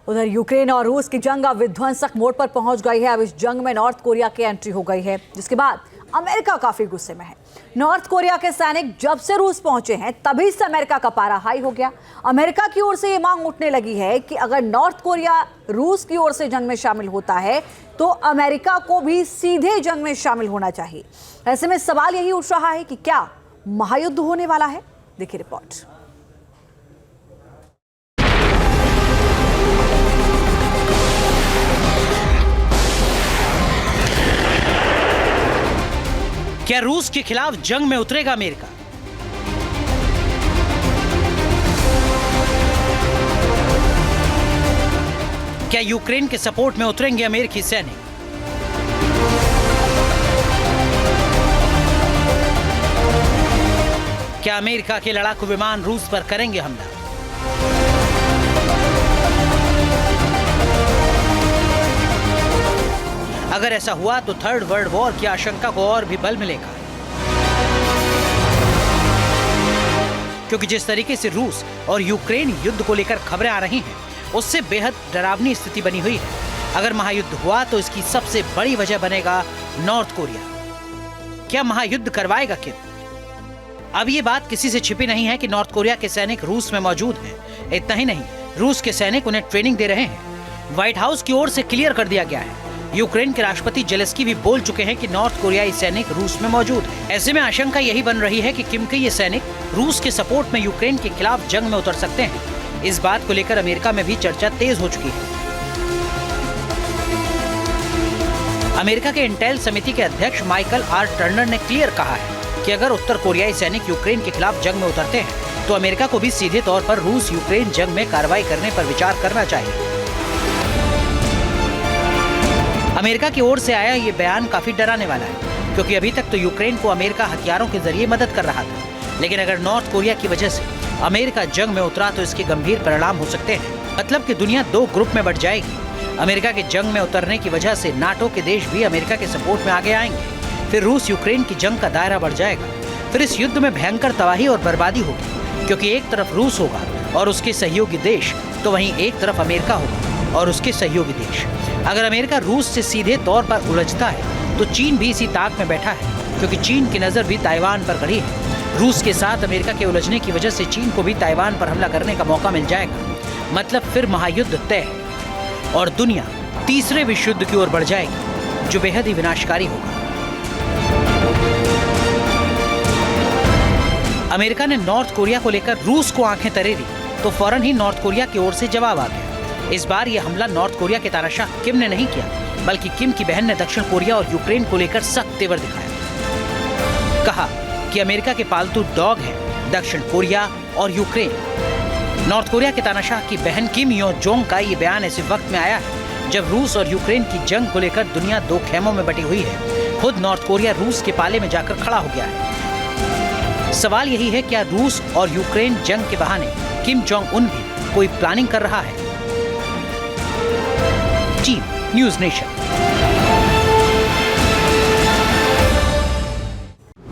उधर यूक्रेन और रूस की जंग अब विध्वंसक मोड़ पर पहुंच गई है। अब इस जंग में नॉर्थ कोरिया की एंट्री हो गई है, जिसके बाद अमेरिका काफी गुस्से में है। नॉर्थ कोरिया के सैनिक जब से रूस पहुंचे हैं तभी से अमेरिका का पारा हाई हो गया। अमेरिका की ओर से ये मांग उठने लगी है कि अगर नॉर्थ कोरिया रूस की ओर से जंग में शामिल होता है तो अमेरिका को भी सीधे जंग में शामिल होना चाहिए। ऐसे में सवाल यही उठ रहा है कि क्या महायुद्ध होने वाला है? देखिए रिपोर्ट। क्या रूस के खिलाफ जंग में उतरेगा अमेरिका? क्या यूक्रेन के सपोर्ट में उतरेंगे अमेरिकी सैनिक? क्या अमेरिका के लड़ाकू विमान रूस पर करेंगे हमला? अगर ऐसा हुआ तो थर्ड वर्ल्ड वॉर की आशंका को और भी बल मिलेगा, क्योंकि जिस तरीके से रूस और यूक्रेन युद्ध को लेकर खबरें आ रही हैं, उससे बेहद डरावनी स्थिति बनी हुई है। अगर महायुद्ध हुआ तो इसकी सबसे बड़ी वजह बनेगा नॉर्थ कोरिया। क्या महायुद्ध करवाएगा किम? अब ये बात किसी से छिपी नहीं है कि नॉर्थ कोरिया के सैनिक रूस में मौजूद हैं। इतना ही नहीं, रूस के सैनिक उन्हें ट्रेनिंग दे रहे हैं। व्हाइट हाउस की ओर से क्लियर कर दिया गया है। यूक्रेन के राष्ट्रपति जेलेस्की भी बोल चुके हैं कि नॉर्थ कोरियाई सैनिक रूस में मौजूद है। ऐसे में आशंका यही बन रही है कि किम के ये सैनिक रूस के सपोर्ट में यूक्रेन के खिलाफ जंग में उतर सकते हैं। इस बात को लेकर अमेरिका में भी चर्चा तेज हो चुकी है। अमेरिका के इंटेल समिति के अध्यक्ष माइकल आर टर्नर ने क्लियर कहा है कि अगर उत्तर कोरियाई सैनिक यूक्रेन के खिलाफ जंग में उतरते हैं तो अमेरिका को भी सीधे तौर पर रूस यूक्रेन जंग में कार्रवाई करने पर विचार करना चाहिए। अमेरिका की ओर से आया ये बयान काफी डराने वाला है, क्योंकि अभी तक तो यूक्रेन को अमेरिका हथियारों के जरिए मदद कर रहा था, लेकिन अगर नॉर्थ कोरिया की वजह से अमेरिका जंग में उतरा तो इसके गंभीर परिणाम हो सकते हैं। मतलब कि दुनिया दो ग्रुप में बंट जाएगी। अमेरिका के जंग में उतरने की वजह से नाटो के देश भी अमेरिका के सपोर्ट में आगे आएंगे। फिर रूस यूक्रेन की जंग का दायरा बढ़ जाएगा। फिर इस युद्ध में भयंकर तबाही और बर्बादी होगी, क्योंकि एक तरफ रूस होगा और उसके सहयोगी देश, तो वहीं एक तरफ अमेरिका होगा और उसके सहयोगी देश। अगर अमेरिका रूस से सीधे तौर पर उलझता है तो चीन भी इसी ताक में बैठा है, क्योंकि चीन की नजर भी ताइवान पर गड़ी है। रूस के साथ अमेरिका के उलझने की वजह से चीन को भी ताइवान पर हमला करने का मौका मिल जाएगा। मतलब फिर महायुद्ध तय है और दुनिया तीसरे विश्व युद्ध की ओर बढ़ जाएगी, जो बेहद ही विनाशकारी होगा। अमेरिका ने नॉर्थ कोरिया को लेकर रूस को आंखें तरेरी तो फौरन ही नॉर्थ कोरिया की ओर से जवाब आ गया। इस बार यह हमला नॉर्थ कोरिया के तानाशाह किम ने नहीं किया, बल्कि किम की बहन ने दक्षिण कोरिया और यूक्रेन को लेकर सख्त तेवर दिखाया। कहा कि अमेरिका के पालतू डॉग हैं दक्षिण कोरिया और यूक्रेन। नॉर्थ कोरिया के तानाशाह की बहन किम यो जोंग का ये बयान ऐसे वक्त में आया है जब रूस और यूक्रेन की जंग को लेकर दुनिया दो खेमों में बटी हुई है। खुद नॉर्थ कोरिया रूस के पाले में जाकर खड़ा हो गया है। सवाल यही है, क्या रूस और यूक्रेन जंग के बहाने किम जोंग उन भी कोई प्लानिंग कर रहा है? Team news nation.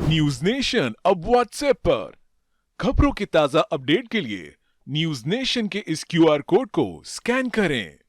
News nation अब व्हाट्सएप पर खबरों की ताजा अपडेट के लिए न्यूज़ नेशन के इस QR कोड को स्कैन करें।